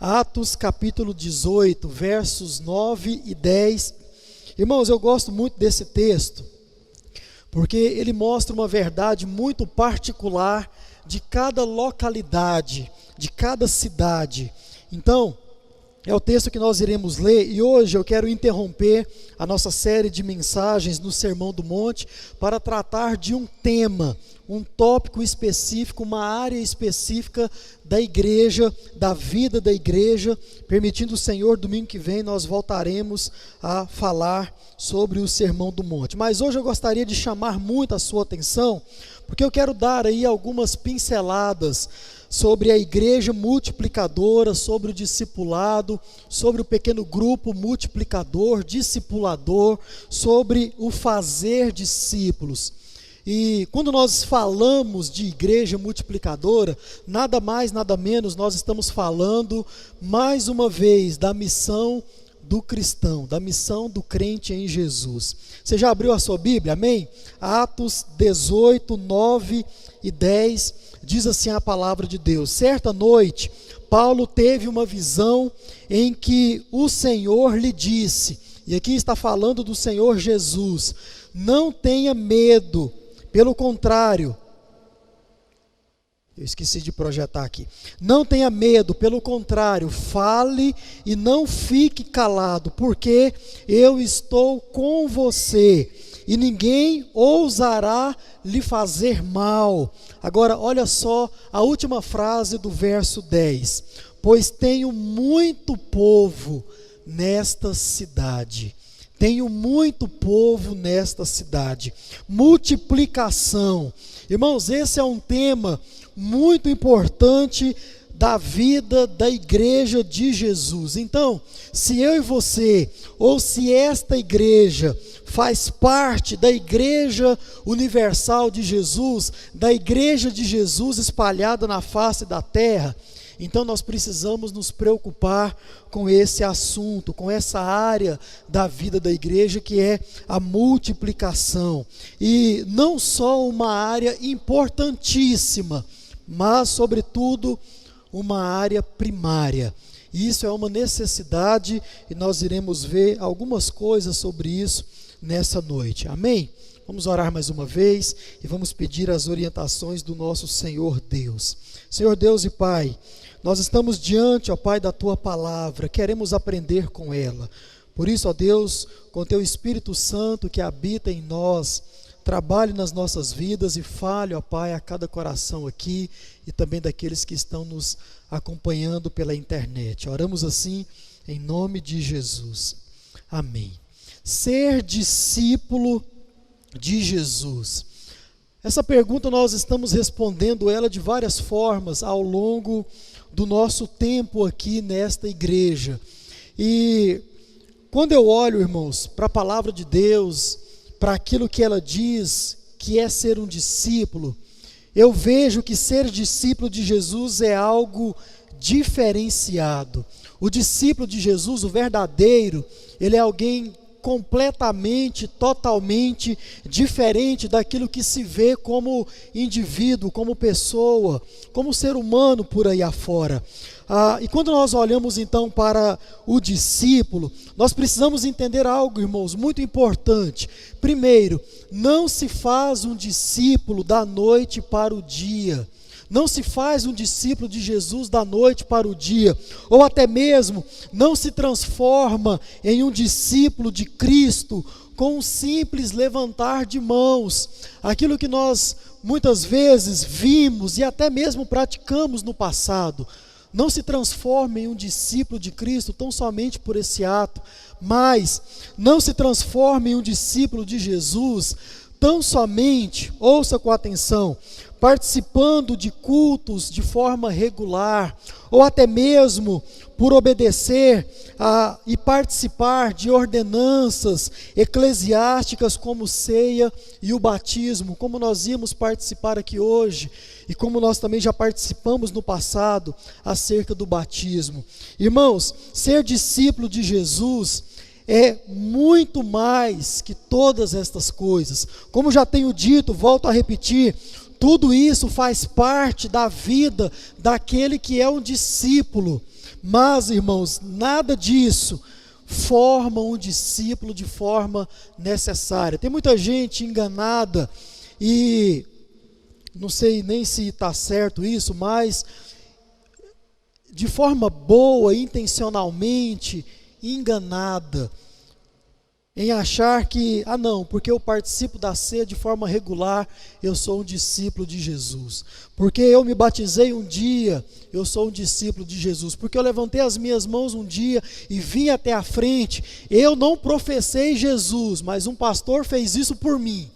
Atos capítulo 18, versos 9 e 10. Irmãos, eu gosto muito desse texto, porque ele mostra uma verdade muito particular de cada localidade, de cada cidade. Então, é o texto que nós iremos ler, e hoje eu quero interromper a nossa série de mensagens no Sermão do Monte para tratar de um tema, um tópico específico, uma área específica da igreja, da vida da igreja. Permitindo o Senhor, domingo que vem nós voltaremos a falar sobre o Sermão do Monte. Mas hoje eu gostaria de chamar muito a sua atenção, porque eu quero dar aí algumas pinceladas sobre a igreja multiplicadora, sobre o discipulado, sobre o pequeno grupo multiplicador, discipulador, sobre o fazer discípulos. E quando nós falamos de igreja multiplicadora, nada mais, nada menos, nós estamos falando mais uma vez da missão do cristão, da missão do crente em Jesus. Você já abriu a sua Bíblia? Amém? Atos 18, 9 e 10, diz assim a palavra de Deus: certa noite, Paulo teve uma visão em que o Senhor lhe disse, e aqui está falando do Senhor Jesus: não tenha medo, pelo contrário, eu esqueci de projetar aqui, não tenha medo, pelo contrário, fale e não fique calado, porque eu estou com você, e ninguém ousará lhe fazer mal. Agora, olha só a última frase do verso 10: pois tenho muito povo nesta cidade. Tenho muito povo nesta cidade. Multiplicação. Irmãos, esse é um tema muito importante da vida da igreja de Jesus. Então, se eu e você, ou se esta igreja faz parte da igreja universal de Jesus, da igreja de Jesus espalhada na face da terra, então nós precisamos nos preocupar com esse assunto, com essa área da vida da igreja, que é a multiplicação. E não só uma área importantíssima, mas sobretudo uma área primária. Isso é uma necessidade, e nós iremos ver algumas coisas sobre isso nessa noite. Amém? Vamos orar mais uma vez e vamos pedir as orientações do nosso Senhor Deus. Senhor Deus e Pai, nós estamos diante, ó Pai, da Tua palavra, queremos aprender com ela. Por isso, ó Deus, com Teu Espírito Santo que habita em nós, trabalhe nas nossas vidas e fale, ó Pai, a cada coração aqui e também daqueles que estão nos acompanhando pela internet. Oramos assim em nome de Jesus. Amém. Ser discípulo de Jesus. Essa pergunta nós estamos respondendo ela de várias formas ao longo do nosso tempo aqui nesta igreja. E quando eu olho, irmãos, para a palavra de Deus, para aquilo que ela diz que é ser um discípulo, eu vejo que ser discípulo de Jesus é algo diferenciado. O discípulo de Jesus, o verdadeiro, ele é alguém completamente, totalmente diferente daquilo que se vê como indivíduo, como pessoa, como ser humano por aí afora. E quando nós olhamos então para o discípulo, nós precisamos entender algo, irmãos, muito importante. Primeiro, não se faz um discípulo da noite para o dia. Não se faz um discípulo de Jesus da noite para o dia, ou até mesmo não se transforma em um discípulo de Cristo com um simples levantar de mãos. Aquilo que nós muitas vezes vimos e até mesmo praticamos no passado. Não se transforma em um discípulo de Cristo tão somente por esse ato, mas não se transforma em um discípulo de Jesus tão somente, ouça com atenção, participando de cultos de forma regular, ou até mesmo por obedecer e participar de ordenanças eclesiásticas como ceia e o batismo, como nós íamos participar aqui hoje, e como nós também já participamos no passado acerca do batismo. Irmãos, ser discípulo de Jesus é muito mais que todas estas coisas. Como já tenho dito, volto a repetir, tudo isso faz parte da vida daquele que é um discípulo. Mas, irmãos, nada disso forma um discípulo de forma necessária. Tem muita gente enganada e não sei nem se está certo isso, mas de forma boa, intencionalmente enganada, em achar que, não, porque eu participo da ceia de forma regular, eu sou um discípulo de Jesus. Porque eu me batizei um dia, eu sou um discípulo de Jesus. Porque eu levantei as minhas mãos um dia e vim até a frente, eu não professei Jesus, mas um pastor fez isso por mim.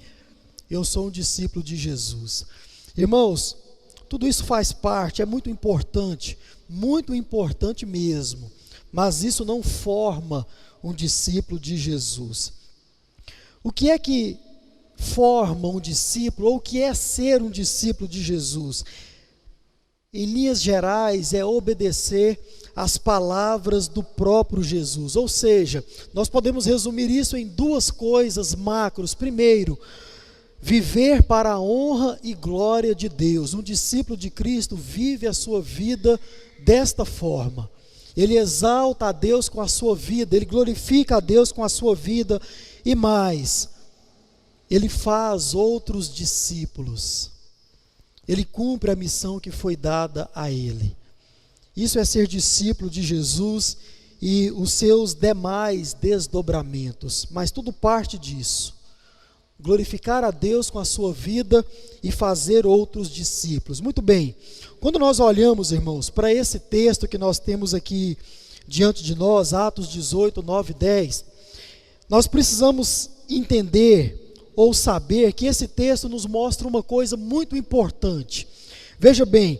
Eu sou um discípulo de Jesus. Irmãos, tudo isso faz parte, é muito importante mesmo, mas isso não forma um discípulo de Jesus. O que é que forma um discípulo, ou o que é ser um discípulo de Jesus? Em linhas gerais, é obedecer às palavras do próprio Jesus. Ou seja, nós podemos resumir isso em duas coisas macros. Primeiro, viver para a honra e glória de Deus. Um discípulo de Cristo vive a sua vida desta forma. Ele exalta a Deus com a sua vida, ele glorifica a Deus com a sua vida, e mais, ele faz outros discípulos. Ele cumpre a missão que foi dada a ele. Isso é ser discípulo de Jesus e os seus demais desdobramentos, mas tudo parte disso. Glorificar a Deus com a sua vida e fazer outros discípulos. Muito bem, quando nós olhamos, irmãos, para esse texto que nós temos aqui diante de nós, Atos 18, 9 e 10, nós precisamos entender ou saber que esse texto nos mostra uma coisa muito importante. Veja bem,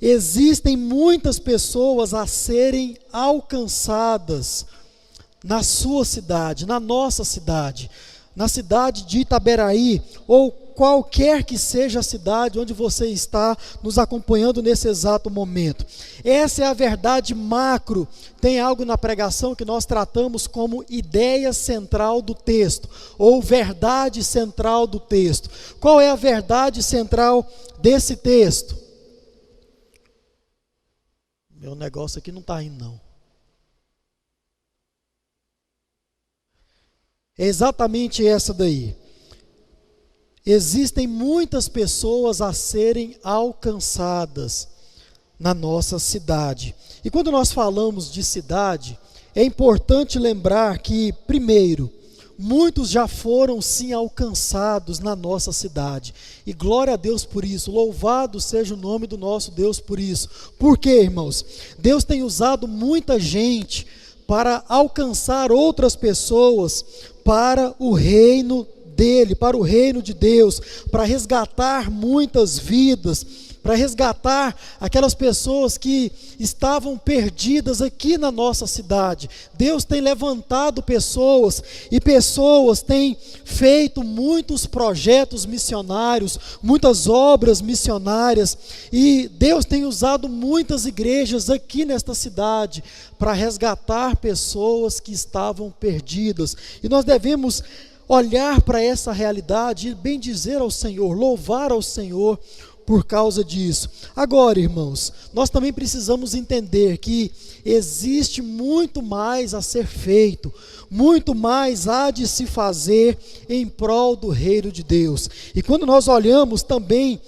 existem muitas pessoas a serem alcançadas na sua cidade, na nossa cidade, na cidade de Itaberaí, ou qualquer que seja a cidade onde você está nos acompanhando nesse exato momento. Essa é a verdade macro. Tem algo na pregação que nós tratamos como ideia central do texto, ou verdade central do texto. Qual é a verdade central desse texto? Meu negócio aqui não está indo, não. É exatamente essa daí. Existem muitas pessoas a serem alcançadas na nossa cidade. E quando nós falamos de cidade, é importante lembrar que, primeiro, muitos já foram sim alcançados na nossa cidade. E glória a Deus por isso, louvado seja o nome do nosso Deus por isso. Por quê, irmãos? Deus tem usado muita gente para alcançar outras pessoas para o reino dele, para o reino de Deus, para resgatar muitas vidas, para resgatar aquelas pessoas que estavam perdidas aqui na nossa cidade. Deus tem levantado pessoas, e pessoas têm feito muitos projetos missionários, muitas obras missionárias, e Deus tem usado muitas igrejas aqui nesta cidade para resgatar pessoas que estavam perdidas. E nós devemos olhar para essa realidade e bendizer ao Senhor, louvar ao Senhor por causa disso. Agora, irmãos, nós também precisamos entender que existe muito mais a ser feito, muito mais há de se fazer em prol do reino de Deus. E quando nós olhamos também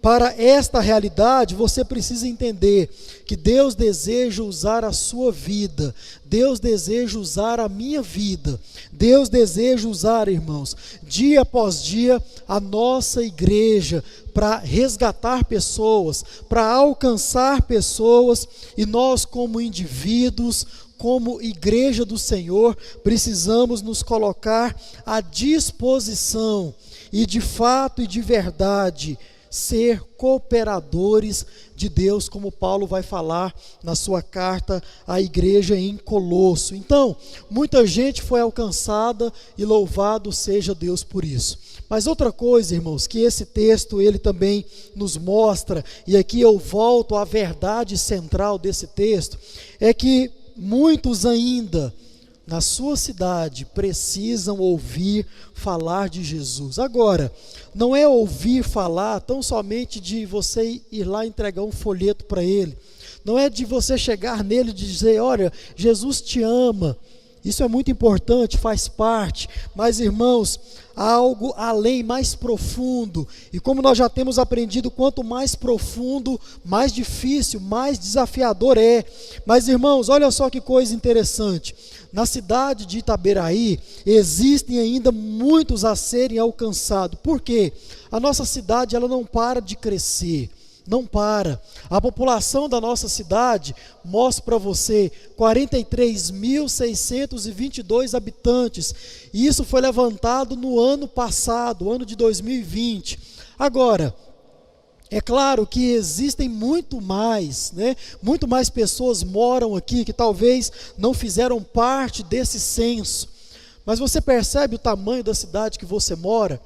para esta realidade, você precisa entender que Deus deseja usar a sua vida, Deus deseja usar a minha vida, Deus deseja usar, irmãos, dia após dia, a nossa igreja para resgatar pessoas, para alcançar pessoas, e nós como indivíduos, como igreja do Senhor, precisamos nos colocar à disposição e de fato e de verdade ser cooperadores de Deus, como Paulo vai falar na sua carta à igreja em Colosso. Então, muita gente foi alcançada e louvado seja Deus por isso. Mas outra coisa, irmãos, que esse texto ele também nos mostra, e aqui eu volto à verdade central desse texto, é que muitos ainda na sua cidade precisam ouvir falar de Jesus. Agora, não é ouvir falar tão somente de você ir lá entregar um folheto para ele. não é de você chegar nele e dizer, olha, Jesus te ama. Isso é muito importante, faz parte, mas irmãos, há algo além, mais profundo, e como nós já temos aprendido, quanto mais profundo, mais difícil, mais desafiador é. Mas irmãos, olha só que coisa interessante, na cidade de Itaberaí, existem ainda muitos a serem alcançados. Por quê? A nossa cidade, ela não para de crescer. Não para. A população da nossa cidade, mostro para você, 43.622 habitantes. E isso foi levantado no ano passado, ano de 2020. Agora, é claro que existem muito mais, né? Muito mais pessoas moram aqui que talvez não fizeram parte desse censo. Mas você percebe o tamanho da cidade que você mora?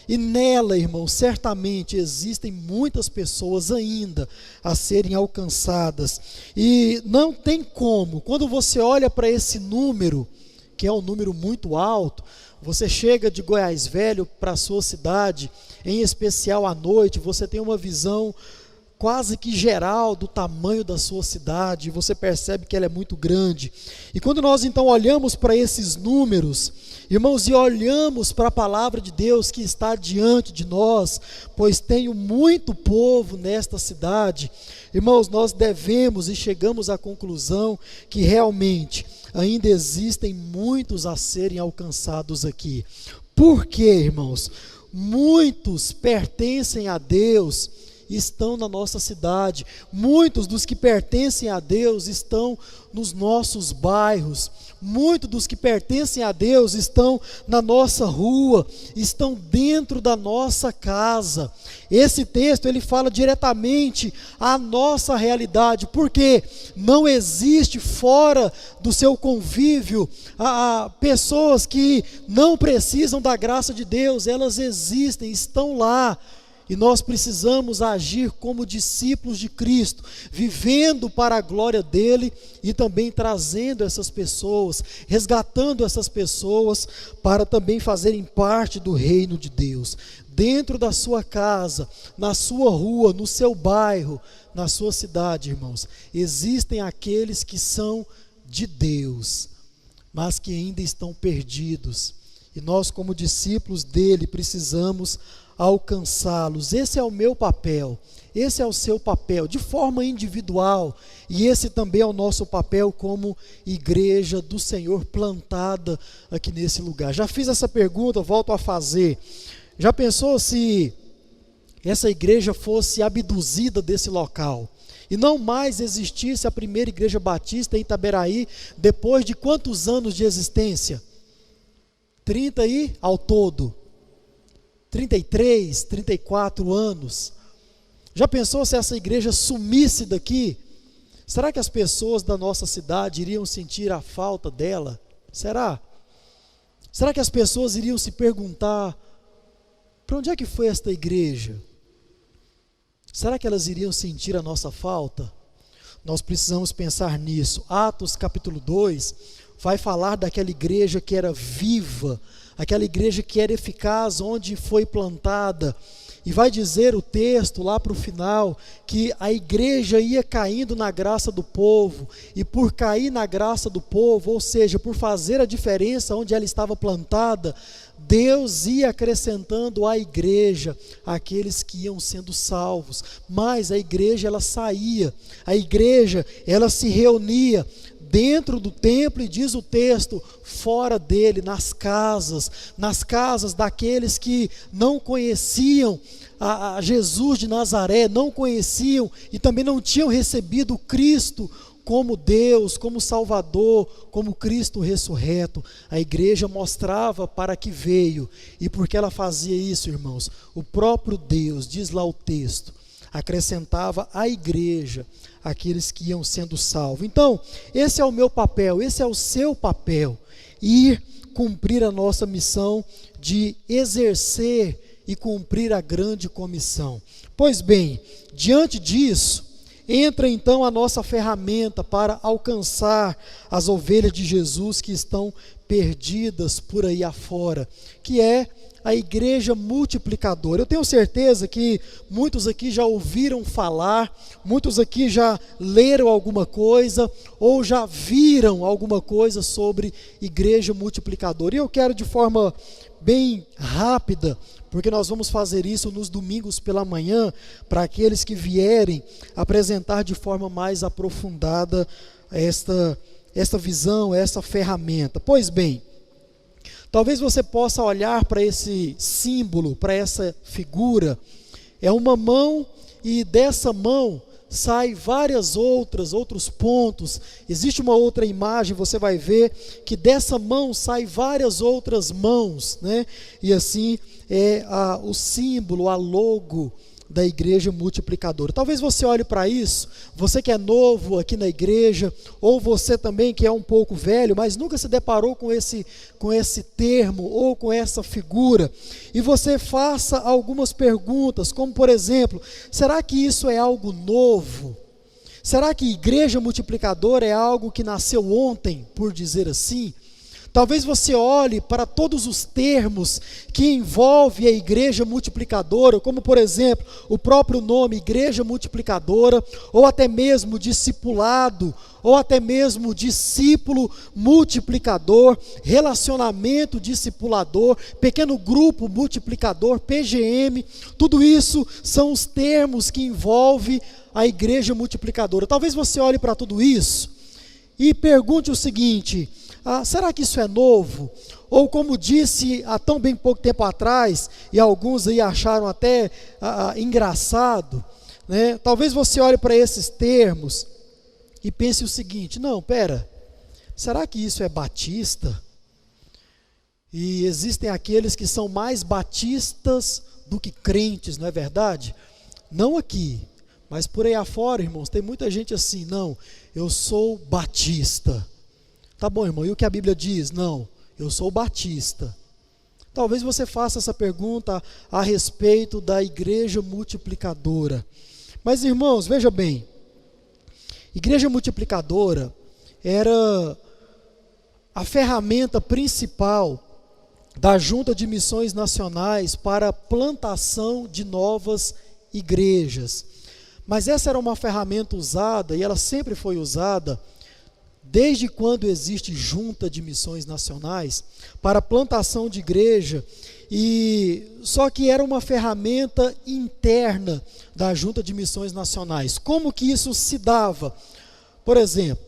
E nela, irmão, certamente existem muitas pessoas ainda a serem alcançadas. E não tem como, quando você olha para esse número, que é um número muito alto, você chega de Goiás Velho para a sua cidade, em especial à noite, você tem uma visão quase que geral do tamanho da sua cidade, você percebe que ela é muito grande. E quando nós então olhamos para esses números, irmãos, e olhamos para a palavra de Deus que está diante de nós, pois tenho muito povo nesta cidade, irmãos, nós devemos e chegamos à conclusão que realmente ainda existem muitos a serem alcançados aqui. Por quê, irmãos? Muitos pertencem a Deus, estão na nossa cidade. Muitos dos que pertencem a Deus estão nos nossos bairros. Muitos dos que pertencem a Deus estão na nossa rua, estão dentro da nossa casa. Esse texto, ele fala diretamente à nossa realidade, porque não existe fora do seu convívio pessoas que não precisam da graça de Deus, elas existem, estão lá. E nós precisamos agir como discípulos de Cristo, vivendo para a glória dele e também trazendo essas pessoas, resgatando essas pessoas para também fazerem parte do reino de Deus. Dentro da sua casa, na sua rua, no seu bairro, na sua cidade, irmãos, existem aqueles que são de Deus, mas que ainda estão perdidos. E nós, como discípulos dele, precisamos alcançá-los. Esse é o meu papel, esse é o seu papel, de forma individual, e esse também é o nosso papel como igreja do Senhor plantada aqui nesse lugar. Já fiz essa pergunta, volto a fazer. Já pensou se essa igreja fosse abduzida desse local e não mais existisse a primeira igreja batista em Itaberaí, depois de quantos anos de existência? 30 e ao todo 33, 34 anos. Já pensou se essa igreja sumisse daqui? Será que as pessoas da nossa cidade iriam sentir a falta dela? Será? Será que as pessoas iriam se perguntar, para onde é que foi esta igreja? Será que elas iriam sentir a nossa falta? Nós precisamos pensar nisso. Atos capítulo 2 vai falar daquela igreja que era viva, aquela igreja que era eficaz onde foi plantada, e vai dizer o texto lá para o final, que a igreja ia caindo na graça do povo, e por cair na graça do povo, ou seja, por fazer a diferença onde ela estava plantada, Deus ia acrescentando à igreja aqueles que iam sendo salvos. Mas a igreja, ela saía, a igreja, ela se reunia dentro do templo, e diz o texto, fora dele, nas casas daqueles que não conheciam a Jesus de Nazaré, não conheciam e também não tinham recebido Cristo como Deus, como Salvador, como Cristo ressurreto. A igreja mostrava para que veio, e porque ela fazia isso, irmãos, o próprio Deus, diz lá o texto, acrescentava à igreja aqueles que iam sendo salvos. Então, esse é o meu papel, esse é o seu papel, ir cumprir a nossa missão de exercer e cumprir a grande comissão. Pois bem, diante disso, entra então a nossa ferramenta para alcançar as ovelhas de Jesus que estão perdidas por aí afora, que é a igreja multiplicadora. Eu tenho certeza que muitos aqui já ouviram falar, muitos aqui já leram alguma coisa, ou já viram alguma coisa sobre igreja multiplicadora. E eu quero de forma bem rápida, porque nós vamos fazer isso nos domingos pela manhã, para aqueles que vierem apresentar de forma mais aprofundada esta visão, essa ferramenta. Pois bem, talvez você possa olhar para esse símbolo, para essa figura, é uma mão, e dessa mão sai outros pontos. Existe uma outra imagem, você vai ver que dessa mão sai várias outras mãos, né? E assim é o símbolo, a logo da igreja multiplicadora. Talvez você olhe para isso, você que é novo aqui na igreja, ou você também que é um pouco velho, mas nunca se deparou com esse termo, ou com essa figura, e você faça algumas perguntas, como por exemplo, será que isso é algo novo? Será que igreja multiplicadora é algo que nasceu ontem, por dizer assim? Talvez você olhe para todos os termos que envolvem a igreja multiplicadora, como por exemplo, o próprio nome igreja multiplicadora, ou até mesmo discipulado, ou até mesmo discípulo multiplicador, relacionamento discipulador, pequeno grupo multiplicador, PGM, tudo isso são os termos que envolvem a igreja multiplicadora. Talvez você olhe para tudo isso e pergunte o seguinte: será que isso é novo? Ou como disse há tão bem pouco tempo atrás, e alguns aí acharam até engraçado, né? Talvez você olhe para esses termos e pense o seguinte: não, será que isso é batista? E existem aqueles que são mais batistas do que crentes, não é verdade? Não aqui, mas por aí afora, irmãos, tem muita gente assim: não, eu sou batista. Tá bom, irmão, e o que a Bíblia diz? Não, eu sou batista. Talvez você faça essa pergunta a respeito da igreja multiplicadora. Mas, irmãos, veja bem, igreja multiplicadora era a ferramenta principal da Junta de Missões Nacionais para a plantação de novas igrejas. Mas essa era uma ferramenta usada, e ela sempre foi usada, desde quando existe Junta de Missões Nacionais, para a plantação de igreja, só que era uma ferramenta interna da Junta de Missões Nacionais. Como que isso se dava? Por exemplo,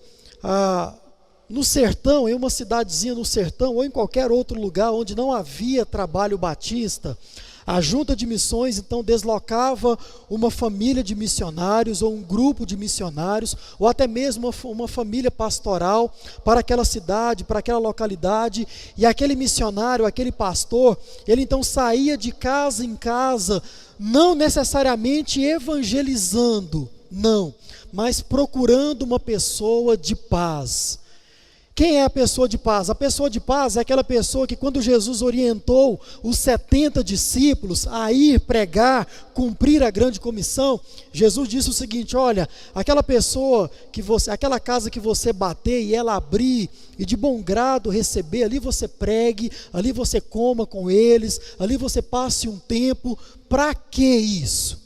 no sertão, em uma cidadezinha no sertão, ou em qualquer outro lugar onde não havia trabalho batista, a Junta de Missões então deslocava uma família de missionários, ou um grupo de missionários, ou até mesmo uma família pastoral para aquela cidade, para aquela localidade, e aquele missionário, aquele pastor, ele então saía de casa em casa, não necessariamente evangelizando, não, mas procurando uma pessoa de paz. Quem é a pessoa de paz? A pessoa de paz é aquela pessoa que, quando Jesus orientou os 70 discípulos a ir pregar, cumprir a grande comissão, Jesus disse o seguinte: olha, aquela casa que você bater e ela abrir, e de bom grado receber, ali você pregue, ali você coma com eles, ali você passe um tempo. Para que isso?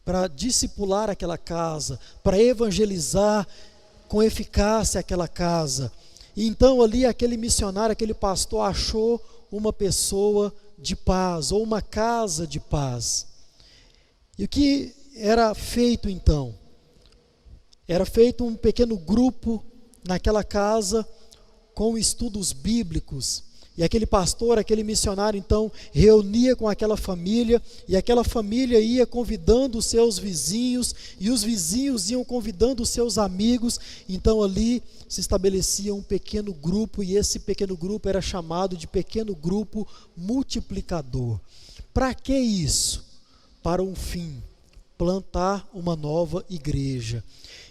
Para discipular aquela casa, para evangelizar com eficácia aquela casa. E então ali aquele missionário, aquele pastor achou uma pessoa de paz, ou uma casa de paz. E o que era feito então? Era feito um pequeno grupo naquela casa com estudos bíblicos. E aquele pastor, aquele missionário então reunia com aquela família, e aquela família ia convidando os seus vizinhos, e os vizinhos iam convidando os seus amigos. Então ali se estabelecia um pequeno grupo, e esse pequeno grupo era chamado de pequeno grupo multiplicador. Para que isso? Para um fim: plantar uma nova igreja.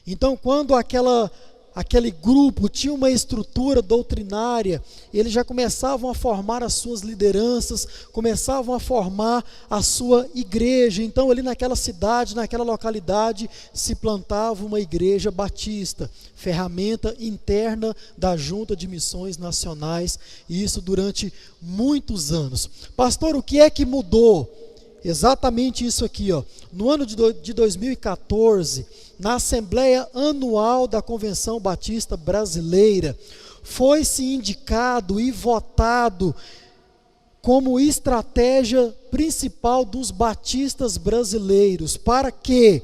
Então, quando aquela aquele grupo tinha uma estrutura doutrinária, eles já começavam a formar as suas lideranças, começavam a formar a sua igreja. Então ali naquela cidade, naquela localidade, se plantava uma igreja batista, ferramenta interna da Junta de Missões Nacionais, e isso durante muitos anos. Pastor, o que é que mudou? Exatamente isso aqui, ó. No ano de 2014, na Assembleia Anual da Convenção Batista Brasileira, foi-se indicado e votado como estratégia principal dos batistas brasileiros. Para quê?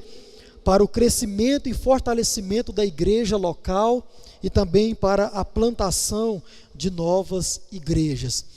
Para o crescimento e fortalecimento da igreja local e também para a plantação de novas igrejas.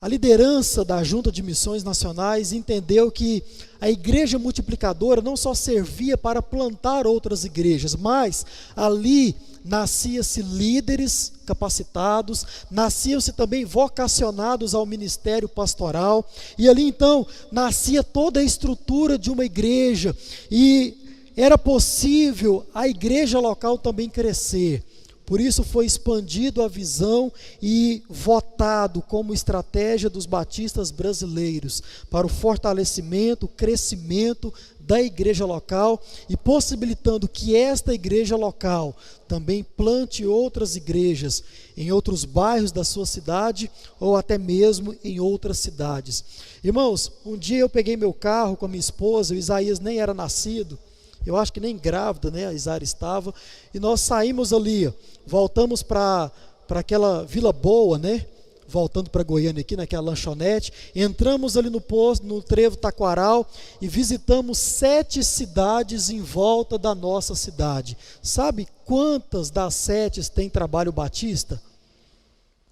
A liderança da Junta de Missões Nacionais entendeu que a igreja multiplicadora não só servia para plantar outras igrejas, mas ali nascia-se líderes capacitados, nasciam-se também vocacionados ao ministério pastoral, e ali então nascia toda a estrutura de uma igreja, e era possível a igreja local também crescer. Por isso foi expandido a visão e votado como estratégia dos batistas brasileiros para o fortalecimento, o crescimento da igreja local e possibilitando que esta igreja local também plante outras igrejas em outros bairros da sua cidade ou até mesmo em outras cidades. Irmãos, um dia eu peguei meu carro com a minha esposa, o Isaías nem era nascido, eu acho que nem grávida, né, a Isara estava, e nós saímos ali, voltamos para aquela Vila Boa, né, voltando para Goiânia aqui, naquela lanchonete, entramos ali no posto, no Trevo Taquaral, e visitamos 7 cidades em volta da nossa cidade. Sabe quantas das 7 tem trabalho batista?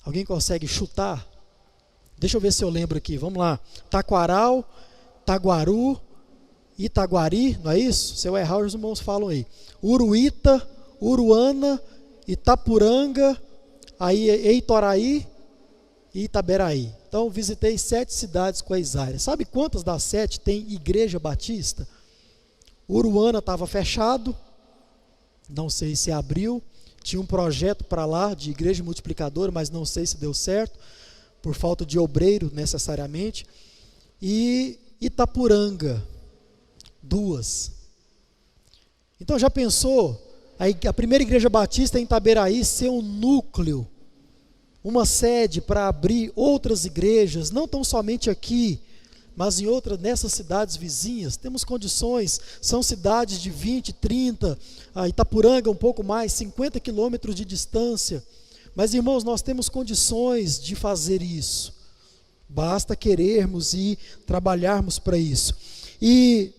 Alguém consegue chutar? Deixa eu ver se eu lembro aqui, vamos lá. Taquaral, Taguaru, Itaguari, não é isso? Se eu errar, os irmãos falam aí. Uruíta, Uruana, Itapuranga, aí Eitoraí e Itaberaí. Então visitei 7 cidades com a Isaíra. Sabe quantas das 7 tem igreja batista? Uruana estava fechado, não sei se abriu. Tinha um projeto para lá de igreja multiplicadora, mas não sei se deu certo, por falta de obreiro necessariamente. E Itapuranga, 2. Então já pensou a primeira igreja batista em Itaberaí ser um núcleo, uma sede para abrir outras igrejas, não tão somente aqui, mas em outras, nessas cidades vizinhas? Temos condições, são cidades de 20, 30, Itapuranga um pouco mais, 50 quilômetros de distância, mas irmãos, nós temos condições de fazer isso, basta querermos e trabalharmos para isso. E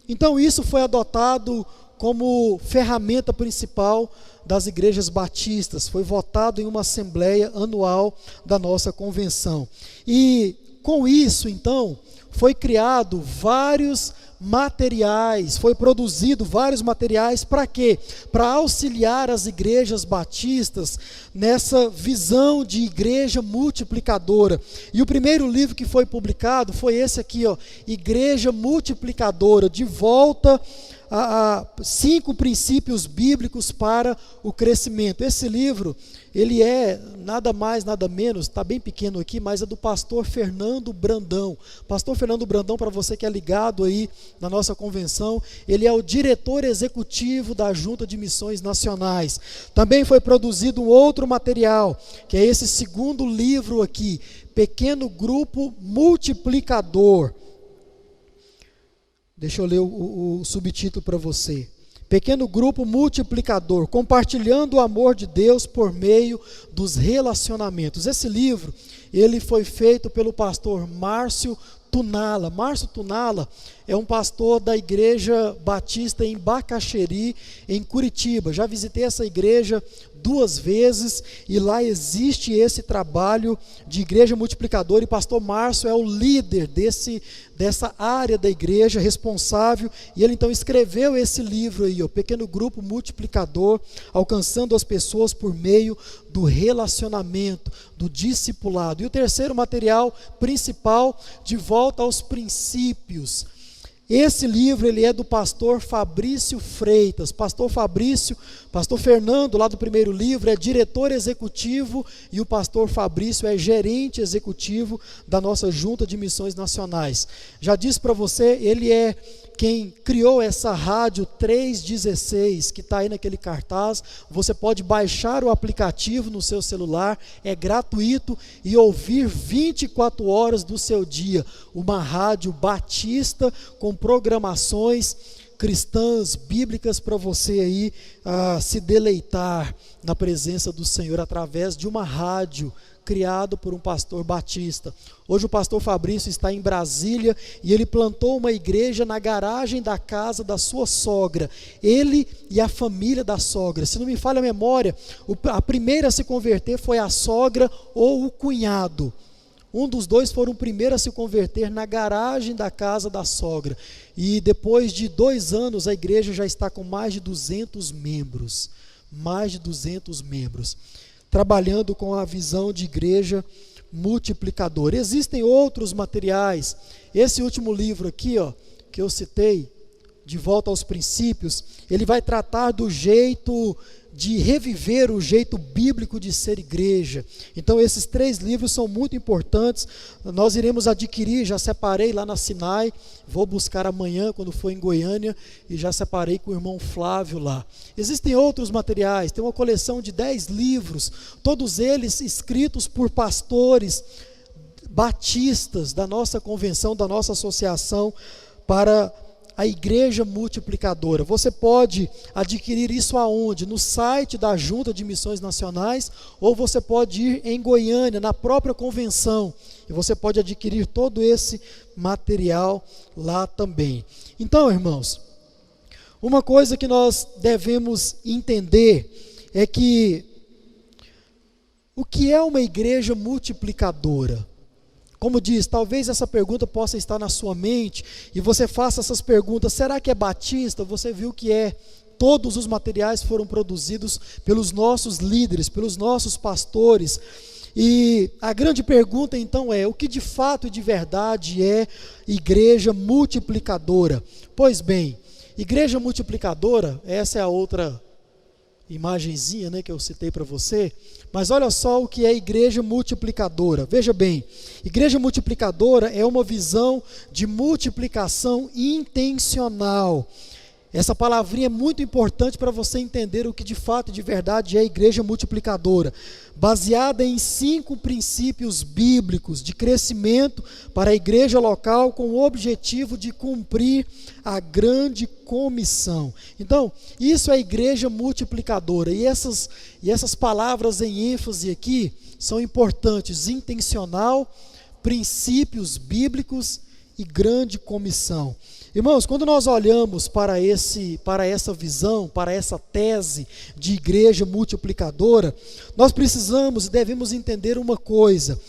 então isso foi adotado como ferramenta principal das igrejas batistas, foi votado em uma assembleia anual da nossa convenção. E com isso, então, foi criado vários materiais, foi produzido vários materiais para quê? Para auxiliar as igrejas batistas nessa visão de igreja multiplicadora. E o primeiro livro que foi publicado foi esse aqui, ó, Igreja Multiplicadora, de volta a 5 princípios bíblicos para o crescimento. Esse livro, ele é nada mais, nada menos, está bem pequeno aqui, mas é do pastor Fernando Brandão. Pastor Fernando Brandão, para você que é ligado aí na nossa convenção, ele é o diretor executivo da Junta de Missões Nacionais. Também foi produzido um outro material, que é esse segundo livro aqui, Pequeno Grupo Multiplicador. Deixa eu ler o subtítulo para você. Pequeno Grupo Multiplicador, compartilhando o amor de Deus por meio dos relacionamentos. Esse livro, ele foi feito pelo pastor Márcio Tunala. Márcio Tunala é um pastor da Igreja Batista em Bacaxeri, em Curitiba. Já visitei essa igreja 2 vezes e lá existe esse trabalho de igreja multiplicadora, e pastor Márcio é o líder dessa área da igreja, responsável, e ele então escreveu esse livro aí, o Pequeno Grupo Multiplicador, alcançando as pessoas por meio do relacionamento, do discipulado. E o terceiro material principal, De Volta aos Princípios. Esse livro ele é do pastor Fabrício Freitas. Pastor Fernando, lá do primeiro livro, é diretor executivo e o pastor Fabrício é gerente executivo da nossa Junta de Missões Nacionais. Já disse para você, ele é quem criou essa rádio 316, que está aí naquele cartaz. Você pode baixar o aplicativo no seu celular, é gratuito, e ouvir 24 horas do seu dia. Uma rádio batista com programações cristãs, bíblicas, para você aí se deleitar na presença do Senhor através de uma rádio criado por um pastor batista. Hoje o pastor Fabrício está em Brasília e ele plantou uma igreja na garagem da casa da sua sogra, ele e a família da sogra. Se não me falha a memória, a primeira a se converter foi a sogra ou o cunhado. Um dos dois foram o primeiro a se converter na garagem da casa da sogra. E depois de 2 anos, a igreja já está com mais de 200 membros. Mais de 200 membros. Trabalhando com a visão de igreja multiplicadora. Existem outros materiais. Esse último livro aqui, que eu citei, De Volta aos Princípios, ele vai tratar do jeito de reviver o jeito bíblico de ser igreja. Então esses 3 livros são muito importantes. Nós iremos adquirir, já separei lá na Sinai, vou buscar amanhã quando for em Goiânia, e já separei com o irmão Flávio lá. Existem outros materiais, tem uma coleção de 10 livros, todos eles escritos por pastores batistas da nossa convenção, da nossa associação, para a igreja multiplicadora. Você pode adquirir isso aonde? No site da Junta de Missões Nacionais, ou você pode ir em Goiânia, na própria convenção, e você pode adquirir todo esse material lá também. Então, irmãos, uma coisa que nós devemos entender é que o que é uma igreja multiplicadora? Como diz, talvez essa pergunta possa estar na sua mente, e você faça essas perguntas: será que é batista? Você viu que é. Todos os materiais foram produzidos pelos nossos líderes, pelos nossos pastores. E a grande pergunta então é: o que de fato e de verdade é igreja multiplicadora? Pois bem, igreja multiplicadora, essa é a outra imagenzinha, que eu citei para você, mas olha só o que é igreja multiplicadora. Veja bem, igreja multiplicadora é uma visão de multiplicação intencional. Essa palavrinha é muito importante para você entender o que de fato e de verdade é igreja multiplicadora, baseada em 5 princípios bíblicos de crescimento para a igreja local, com o objetivo de cumprir a grande comissão. Então, isso é igreja multiplicadora, e essas palavras em ênfase aqui são importantes: intencional, princípios bíblicos e grande comissão. Irmãos, quando nós olhamos para essa visão, para essa tese de igreja multiplicadora, nós precisamos e devemos entender uma coisa: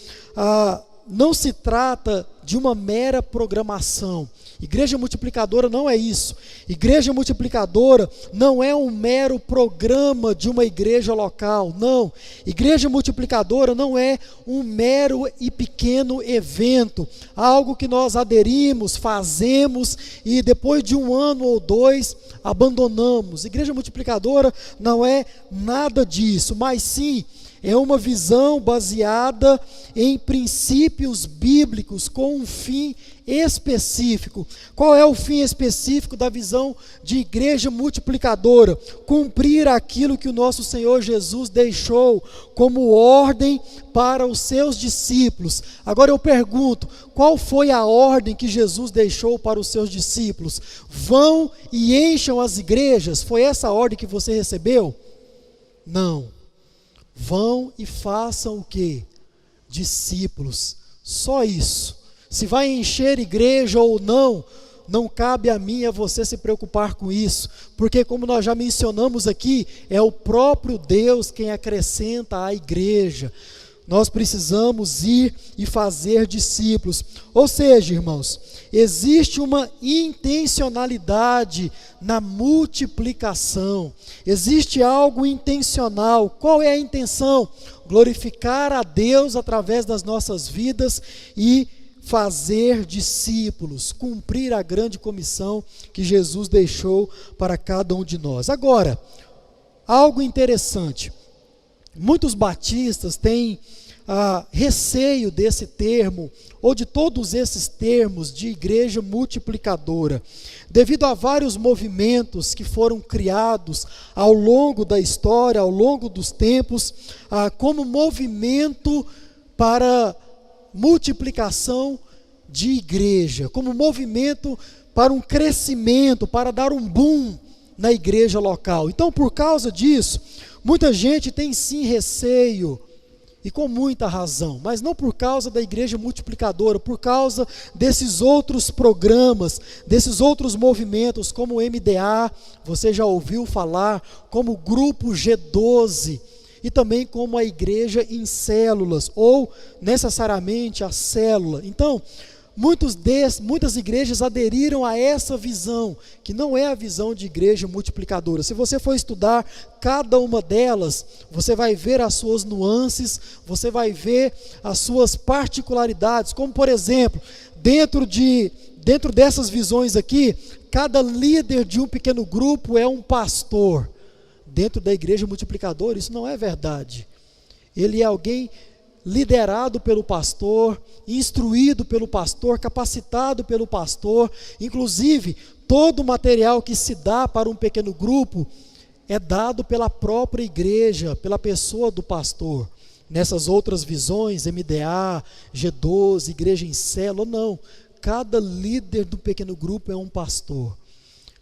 não se trata de uma mera programação. Igreja multiplicadora não é isso. Igreja multiplicadora não é um mero programa de uma igreja local, não. Igreja multiplicadora não é um mero e pequeno evento, algo que nós aderimos, fazemos e depois de 1 ano ou 2 abandonamos. Igreja multiplicadora não é nada disso, mas sim é uma visão baseada em princípios bíblicos com um fim específico. Qual é o fim específico da visão de igreja multiplicadora? Cumprir aquilo que o nosso Senhor Jesus deixou como ordem para os seus discípulos. Agora eu pergunto, qual foi a ordem que Jesus deixou para os seus discípulos? Vão e encham as igrejas. Foi essa a ordem que você recebeu? Não. Vão e façam o quê? Discípulos. Só isso. Se vai encher igreja ou não, não cabe a mim e a você se preocupar com isso, porque como nós já mencionamos aqui, é o próprio Deus quem acrescenta à igreja. Nós precisamos ir e fazer discípulos. Ou seja, irmãos, existe uma intencionalidade na multiplicação. Existe algo intencional. Qual é a intenção? Glorificar a Deus através das nossas vidas e fazer discípulos, cumprir a grande comissão que Jesus deixou para cada um de nós. Agora, algo interessante, muitos batistas têm receio desse termo, ou de todos esses termos de igreja multiplicadora, devido a vários movimentos que foram criados ao longo da história, ao longo dos tempos, como movimento para multiplicação de igreja, como movimento para um crescimento, para dar um boom na igreja local. Então, por causa disso, muita gente tem sim receio, e com muita razão, mas não por causa da igreja multiplicadora, por causa desses outros programas, desses outros movimentos, como o MDA, você já ouviu falar, como o grupo G12, e também como a igreja em células, ou necessariamente a célula. Então, muitas igrejas aderiram a essa visão, que não é a visão de igreja multiplicadora. Se você for estudar cada uma delas, você vai ver as suas nuances, você vai ver as suas particularidades, como por exemplo, dentro dessas visões aqui, cada líder de um pequeno grupo é um pastor. Dentro da igreja multiplicadora, isso não é verdade. Ele é alguém liderado pelo pastor, instruído pelo pastor, capacitado pelo pastor. Inclusive, todo o material que se dá para um pequeno grupo é dado pela própria igreja, pela pessoa do pastor. Nessas outras visões, MDA, G12, igreja em célula, não. Cada líder do pequeno grupo é um pastor.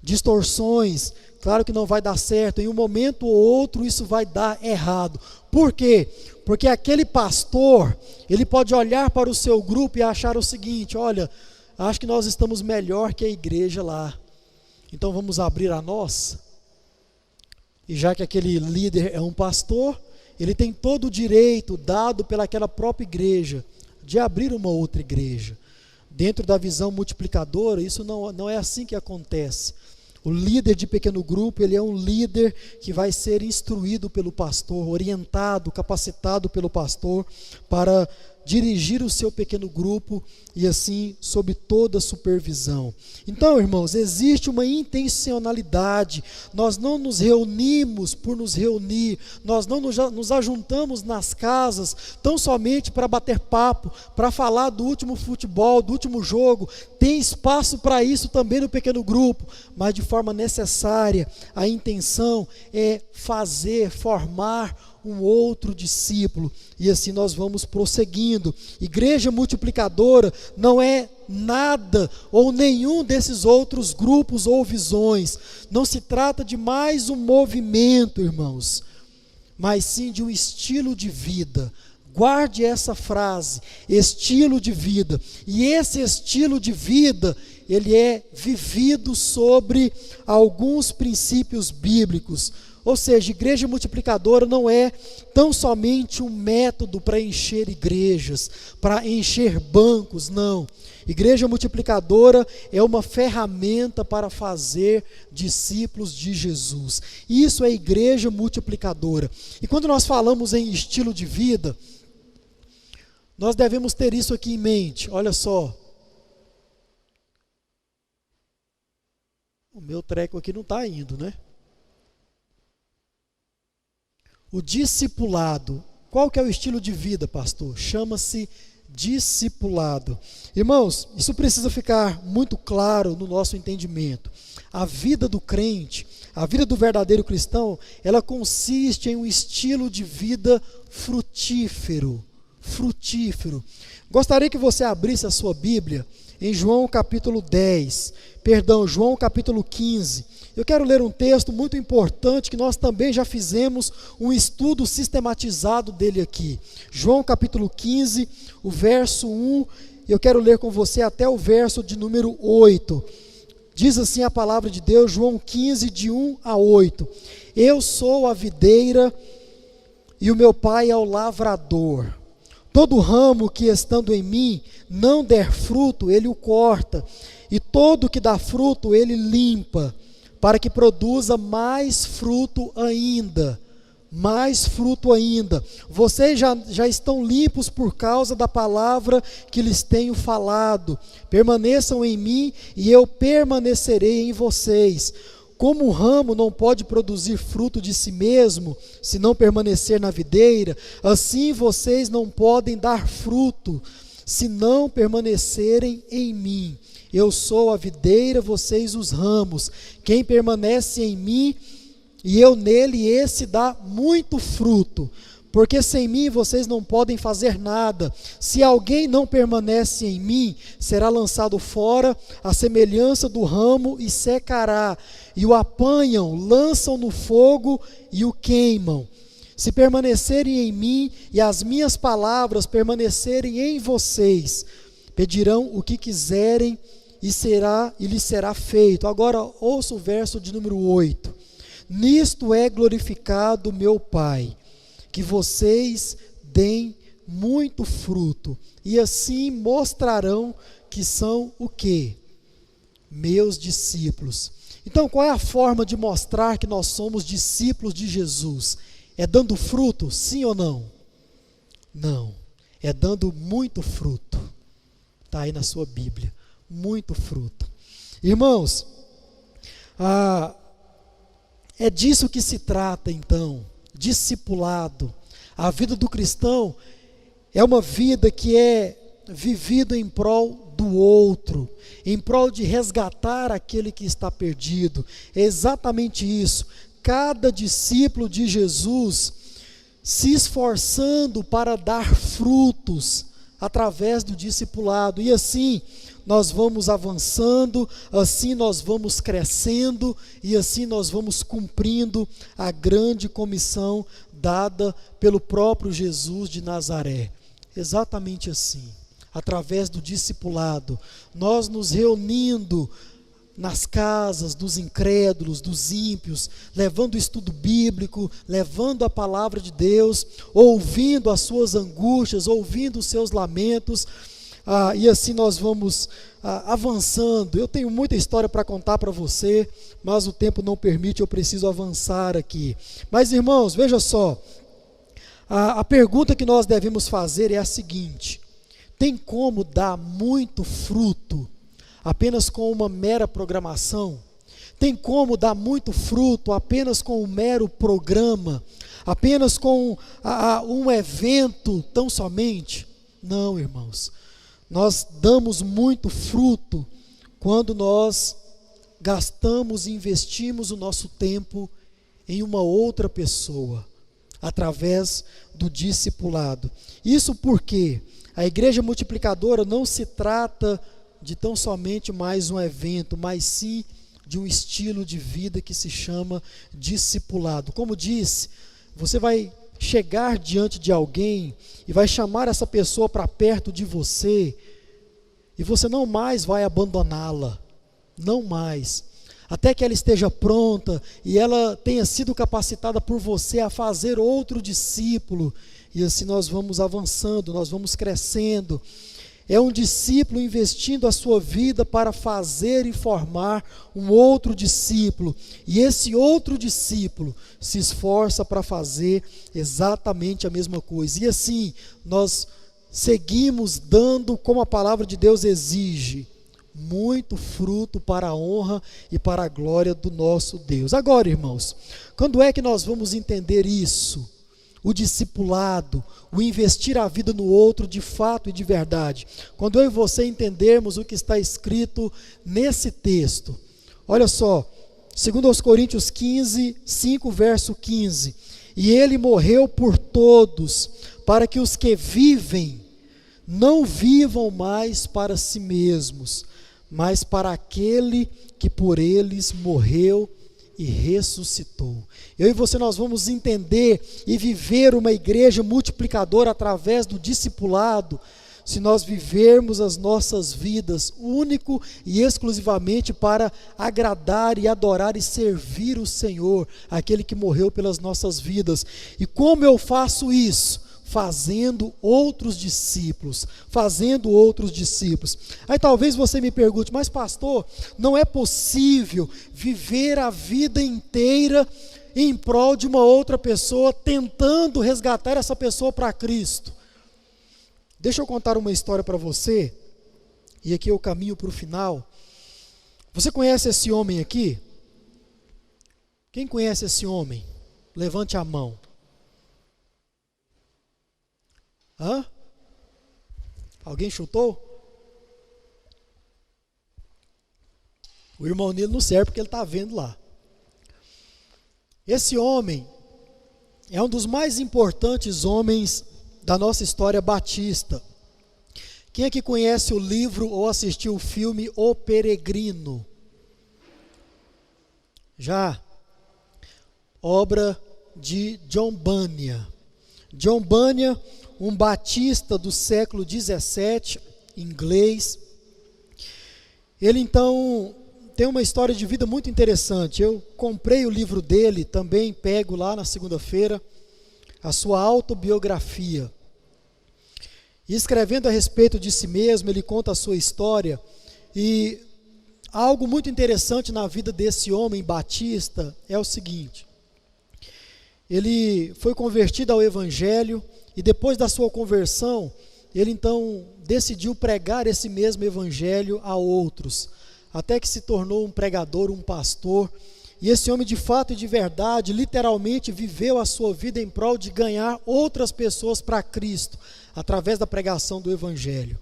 Distorções, claro que não vai dar certo, em um momento ou outro isso vai dar errado. Por quê? Porque aquele pastor, ele pode olhar para o seu grupo e achar o seguinte: olha, acho que nós estamos melhor que a igreja lá, então vamos abrir a nossa. E já que aquele líder é um pastor, ele tem todo o direito dado pelaquela própria igreja de abrir uma outra igreja. Dentro da visão multiplicadora, isso não é assim que acontece. O líder de pequeno grupo, ele é um líder que vai ser instruído pelo pastor, orientado, capacitado pelo pastor para dirigir o seu pequeno grupo e assim sob toda supervisão. Então, irmãos, existe uma intencionalidade. Nós não nos reunimos por nos reunir, nós não nos ajuntamos nas casas tão somente para bater papo, para falar do último futebol, do último jogo. Tem espaço para isso também no pequeno grupo, mas de forma necessária. A intenção é formar um outro discípulo, e assim nós vamos prosseguindo. Igreja multiplicadora não é nada ou nenhum desses outros grupos ou visões. Não se trata de mais um movimento, irmãos, mas sim de um estilo de vida. Guarde essa frase, estilo de vida. E esse estilo de vida, ele é vivido sobre alguns princípios bíblicos. Ou seja, igreja multiplicadora não é tão somente um método para encher igrejas, para encher bancos, não. Igreja multiplicadora é uma ferramenta para fazer discípulos de Jesus. Isso é igreja multiplicadora. E quando nós falamos em estilo de vida, nós devemos ter isso aqui em mente. Olha só. O meu treco aqui não está indo, né? O discipulado. Qual que é o estilo de vida, pastor? Chama-se discipulado. Irmãos, isso precisa ficar muito claro no nosso entendimento. A vida do crente, a vida do verdadeiro cristão, ela consiste em um estilo de vida frutífero. Gostaria que você abrisse a sua Bíblia em João capítulo 15. Eu quero ler um texto muito importante que nós também já fizemos um estudo sistematizado dele aqui. João capítulo 15, o verso 1, eu quero ler com você até o verso de número 8. Diz assim a palavra de Deus, João 15, de 1 a 8. Eu sou a videira e o meu pai é o lavrador. Todo ramo que estando em mim não der fruto, ele o corta, e todo que dá fruto, ele limpa, para que produza mais fruto ainda. mais fruto ainda. Vocês já estão limpos por causa da palavra que lhes tenho falado. Permaneçam em mim e eu permanecerei em vocês. Como um ramo não pode produzir fruto de si mesmo, se não permanecer na videira, assim vocês não podem dar fruto, se não permanecerem em mim. Eu sou a videira, vocês os ramos. Quem permanece em mim e eu nele, esse dá muito fruto, porque sem mim vocês não podem fazer nada. Se alguém não permanece em mim, será lançado fora, à semelhança do ramo, e secará. E o apanham, lançam no fogo e o queimam. Se permanecerem em mim e as minhas palavras permanecerem em vocês, pedirão o que quiserem e lhes será feito. Agora ouça o verso de número 8. Nisto é glorificado meu Pai, que vocês deem muito fruto, e assim mostrarão que são o quê? Meus discípulos. Então, qual é a forma de mostrar que nós somos discípulos de Jesus? É dando fruto, sim ou não? Não, é dando muito fruto. Está aí na sua Bíblia, muito fruto. Irmãos, é disso que se trata então, discipulado. A vida do cristão é uma vida que é vivida em prol do outro, em prol de resgatar aquele que está perdido. É exatamente isso. Cada discípulo de Jesus se esforçando para dar frutos através do discipulado. E assim nós vamos avançando, assim nós vamos crescendo e assim nós vamos cumprindo a grande comissão dada pelo próprio Jesus de Nazaré. Exatamente assim, através do discipulado, nós nos reunindo nas casas dos incrédulos, dos ímpios, levando o estudo bíblico, levando a palavra de Deus, ouvindo as suas angústias, ouvindo os seus lamentos, e assim nós vamos avançando. Eu tenho muita história para contar para você, mas o tempo não permite, eu preciso avançar aqui. Mas irmãos, veja só, a pergunta que nós devemos fazer é a seguinte: tem como dar muito fruto apenas com uma mera programação? Tem como dar muito fruto apenas com um mero programa? Apenas com um evento tão somente? Não, irmãos. Nós damos muito fruto quando nós gastamos e investimos o nosso tempo em uma outra pessoa, através do discipulado. Isso porque a igreja multiplicadora não se trata de tão somente mais um evento, mas sim de um estilo de vida que se chama discipulado. Como disse, você vai chegar diante de alguém e vai chamar essa pessoa para perto de você, e você não mais vai abandoná-la, não mais, até que ela esteja pronta e ela tenha sido capacitada por você a fazer outro discípulo, e assim nós vamos avançando, nós vamos crescendo. É um discípulo investindo a sua vida para fazer e formar um outro discípulo. E esse outro discípulo se esforça para fazer exatamente a mesma coisa. E assim, nós seguimos dando, como a palavra de Deus exige, muito fruto para a honra e para a glória do nosso Deus. Agora, irmãos, quando é que nós vamos entender isso? O discipulado, o investir a vida no outro de fato e de verdade. Quando eu e você entendermos o que está escrito nesse texto. Olha só, 2 Coríntios 15, 5, verso 15. E ele morreu por todos, para que os que vivem não vivam mais para si mesmos, mas para aquele que por eles morreu e ressuscitou. Eu e você, nós vamos entender e viver uma igreja multiplicadora através do discipulado, se nós vivermos as nossas vidas único e exclusivamente para agradar e adorar e servir o Senhor, aquele que morreu pelas nossas vidas. E como eu faço isso? Fazendo outros discípulos, fazendo outros discípulos. Aí talvez você me pergunte, mas pastor, não é possível viver a vida inteira em prol de uma outra pessoa, tentando resgatar essa pessoa para Cristo. Deixa eu contar uma história para você, e aqui eu caminho para o final. Você conhece esse homem aqui? Quem conhece esse homem? Levante a mão. Hã? Alguém chutou? O irmão Nilo não serve porque ele está vendo lá. Esse homem é um dos mais importantes homens da nossa história batista. Quem aqui conhece o livro ou assistiu o filme O Peregrino? Já? Obra de John Bunyan. John Bunyan, um batista do século 17, inglês. Ele então tem uma história de vida muito interessante. Eu comprei o livro dele, também pego lá na segunda-feira, a sua autobiografia. E escrevendo a respeito de si mesmo, ele conta a sua história. E algo muito interessante na vida desse homem batista é o seguinte: ele foi convertido ao Evangelho e depois da sua conversão, ele então decidiu pregar esse mesmo Evangelho a outros, até que se tornou um pregador, um pastor. E esse homem de fato e de verdade, literalmente viveu a sua vida em prol de ganhar outras pessoas para Cristo, através da pregação do Evangelho.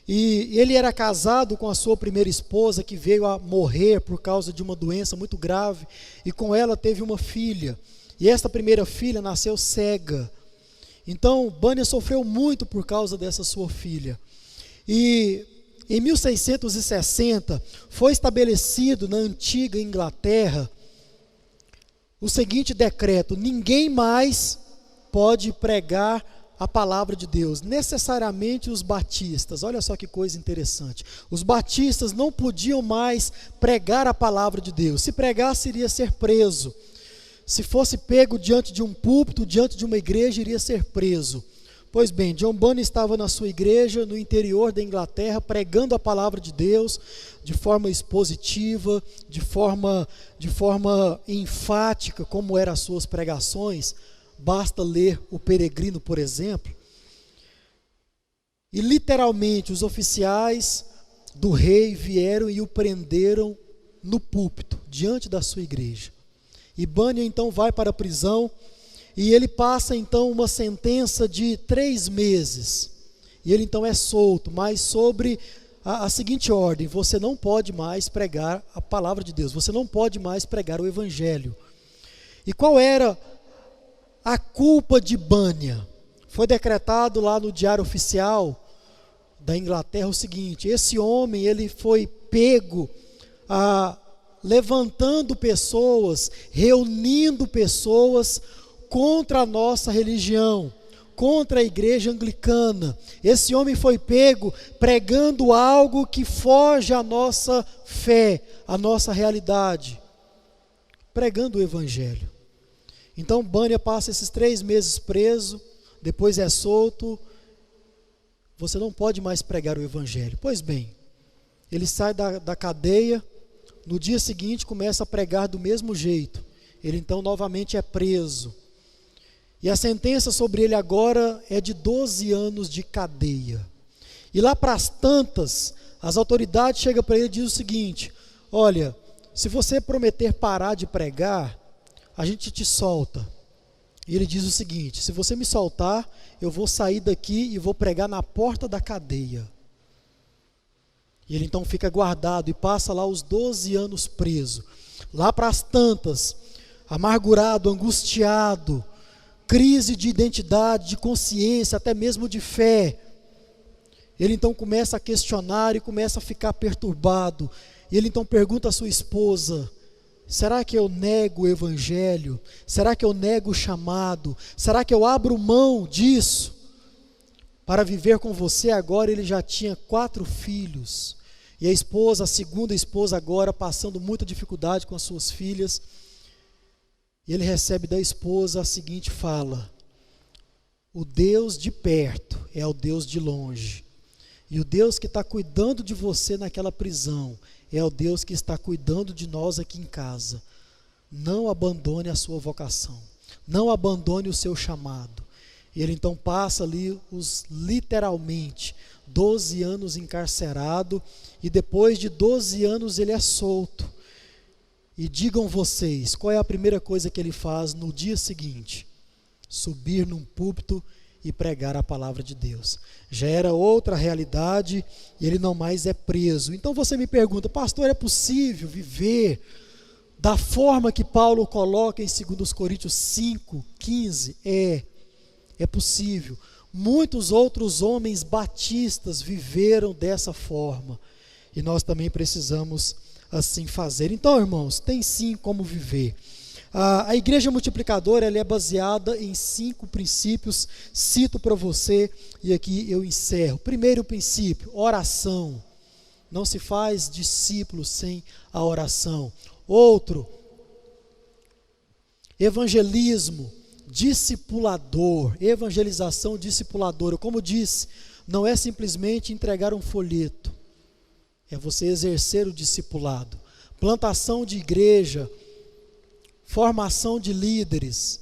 E ele era casado com a sua primeira esposa, que veio a morrer por causa de uma doença muito grave, e com ela teve uma filha. E esta primeira filha nasceu cega. Então, Bunyan sofreu muito por causa dessa sua filha. E em 1660, foi estabelecido na antiga Inglaterra o seguinte decreto: ninguém mais pode pregar a palavra de Deus, necessariamente os batistas. Olha só que coisa interessante. Os batistas não podiam mais pregar a palavra de Deus. Se pregasse, iria ser preso. Se fosse pego diante de um púlpito, diante de uma igreja, iria ser preso. Pois bem, John Bunyan estava na sua igreja, no interior da Inglaterra, pregando a palavra de Deus de forma expositiva, de forma enfática, como eram as suas pregações. Basta ler O Peregrino, por exemplo. E literalmente os oficiais do rei vieram e o prenderam no púlpito, diante da sua igreja. E Bunyan então vai para a prisão, e ele passa então uma sentença de 3 meses. E ele então é solto, mas sobre a seguinte ordem: você não pode mais pregar a palavra de Deus, você não pode mais pregar o Evangelho. E qual era a culpa de Bunyan? Foi decretado lá no Diário Oficial da Inglaterra o seguinte: esse homem, ele foi pego levantando pessoas, reunindo pessoas contra a nossa religião, contra a igreja anglicana. Esse homem foi pego pregando algo que foge à nossa fé, à nossa realidade, pregando o Evangelho. Então Bunyan passa esses 3 meses preso, depois é solto. Você não pode mais pregar o Evangelho. Pois bem, ele sai da cadeia, no dia seguinte começa a pregar do mesmo jeito. Ele então novamente é preso. E a sentença sobre ele agora é de 12 anos de cadeia. E lá para as tantas, as autoridades chegam para ele e dizem o seguinte: olha, se você prometer parar de pregar, a gente te solta. E ele diz o seguinte: se você me soltar, eu vou sair daqui e vou pregar na porta da cadeia. E ele então fica guardado e passa lá os 12 anos preso. Lá para as tantas, amargurado, angustiado, crise de identidade, de consciência, até mesmo de fé. Ele então começa a questionar e começa a ficar perturbado. E ele então pergunta à sua esposa: será que eu nego o Evangelho? Será que eu nego o chamado? Será que eu abro mão disso para viver com você? Agora ele já tinha 4 filhos. E a esposa, a segunda esposa agora, passando muita dificuldade com as suas filhas. E ele recebe da esposa a seguinte fala: o Deus de perto é o Deus de longe. E o Deus que está cuidando de você naquela prisão é o Deus que está cuidando de nós aqui em casa. não abandone a sua vocação, não abandone o seu chamado. E ele então passa ali literalmente 12 anos encarcerado, e depois de 12 anos ele é solto. E digam vocês, qual é a primeira coisa que ele faz no dia seguinte? Subir num púlpito e pregar a palavra de Deus. Já era outra realidade e ele não mais é preso. Então você me pergunta, pastor, é possível viver da forma que Paulo coloca em 2 Coríntios 5:15? É possível. Muitos outros homens batistas viveram dessa forma e nós também precisamos assim fazer. Então, irmãos, tem sim como viver. A igreja multiplicadora, ela é baseada em 5 princípios, cito para você e aqui eu encerro. Primeiro princípio, oração. Não se faz discípulo sem a oração. Outro, evangelismo discipulador, evangelização discipuladora. Como disse, não é simplesmente entregar um folheto, é você exercer o discipulado. Plantação de igreja, formação de líderes,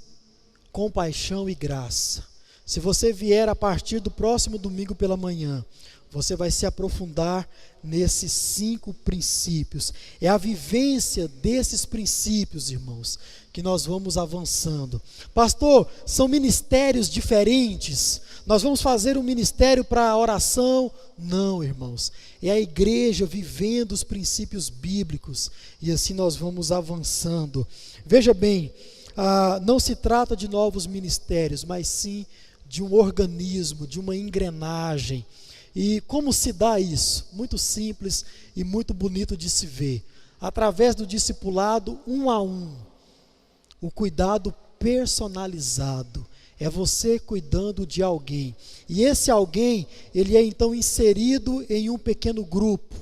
compaixão e graça. Se você vier a partir do próximo domingo pela manhã, você vai se aprofundar nesses 5 princípios. É a vivência desses princípios, irmãos, que nós vamos avançando. Pastor, são ministérios diferentes? Nós vamos fazer um ministério para oração? Não, irmãos. É a igreja vivendo os princípios bíblicos e assim nós vamos avançando. Veja bem, não se trata de novos ministérios, mas sim de um organismo, de uma engrenagem. E como se dá isso? Muito simples e muito bonito de se ver. Através do discipulado 1 a 1. O cuidado personalizado. É você cuidando de alguém. E esse alguém, ele é então inserido em um pequeno grupo.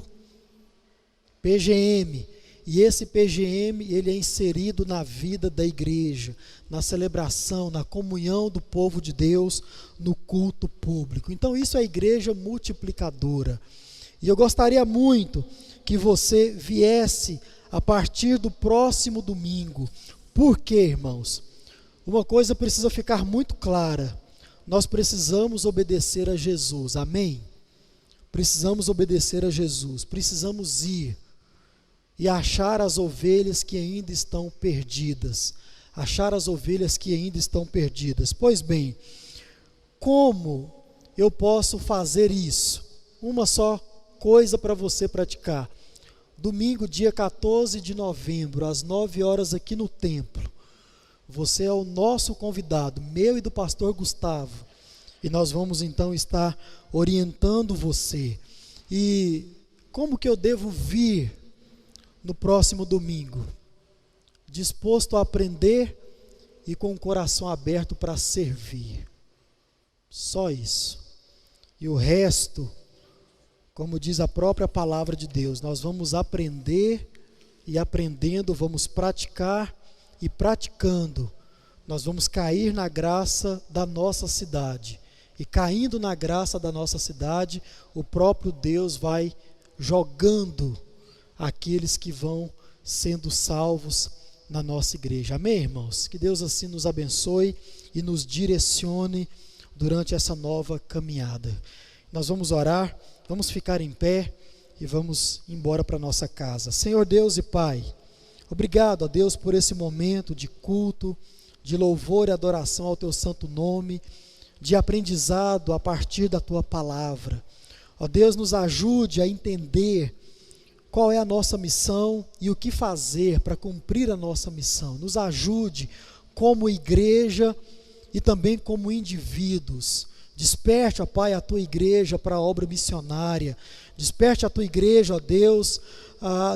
PGM. E esse PGM, ele é inserido na vida da igreja, na celebração, na comunhão do povo de Deus, no culto público. Então isso é a igreja multiplicadora. E eu gostaria muito que você viesse a partir do próximo domingo. Por quê, irmãos? Uma coisa precisa ficar muito clara. Nós precisamos obedecer a Jesus. Amém? Precisamos obedecer a Jesus. Precisamos ir e achar as ovelhas que ainda estão perdidas. Achar as ovelhas que ainda estão perdidas. Pois bem, como eu posso fazer isso? Uma só coisa para você praticar. Domingo, dia 14 de novembro, às 9 horas aqui no templo. Você é o nosso convidado, meu e do pastor Gustavo. E nós vamos então estar orientando você. E como que eu devo vir no próximo domingo? Disposto a aprender e com o coração aberto para servir. Só isso. E o resto, como diz a própria palavra de Deus, nós vamos aprender e aprendendo, vamos praticar e praticando, nós vamos cair na graça da nossa cidade. E caindo na graça da nossa cidade, o próprio Deus vai jogando aqueles que vão sendo salvos na nossa igreja. Amém, irmãos? Que Deus assim nos abençoe e nos direcione durante essa nova caminhada. Nós vamos orar, vamos ficar em pé e vamos embora para nossa casa. Senhor Deus e Pai, obrigado a Deus por esse momento de culto, de louvor e adoração ao Teu santo nome, de aprendizado a partir da Tua palavra. Ó Deus, nos ajude a entender qual é a nossa missão e o que fazer para cumprir a nossa missão. Nos ajude como igreja e também como indivíduos. Desperte, ó Pai, a Tua igreja para a obra missionária. Desperte a Tua igreja, ó Deus,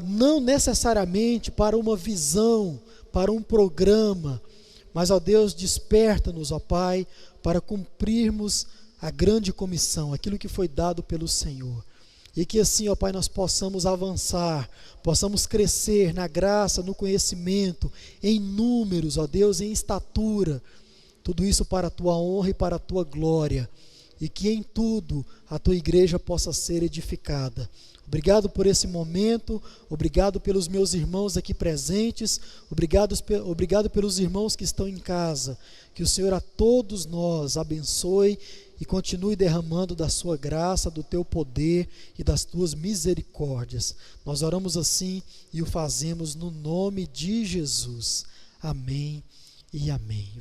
não necessariamente para uma visão, para um programa, mas, ó Deus, desperta-nos, ó Pai, para cumprirmos a grande comissão, aquilo que foi dado pelo Senhor. E que assim, ó Pai, nós possamos avançar, possamos crescer na graça, no conhecimento, em números, ó Deus, em estatura. Tudo isso para a Tua honra e para a Tua glória. e que em tudo a tua igreja possa ser edificada. Obrigado por esse momento, obrigado pelos meus irmãos aqui presentes, obrigado pelos irmãos que estão em casa. Que o Senhor a todos nós abençoe e continue derramando da sua graça, do teu poder e das tuas misericórdias. Nós oramos assim e o fazemos no nome de Jesus. Amém e amém.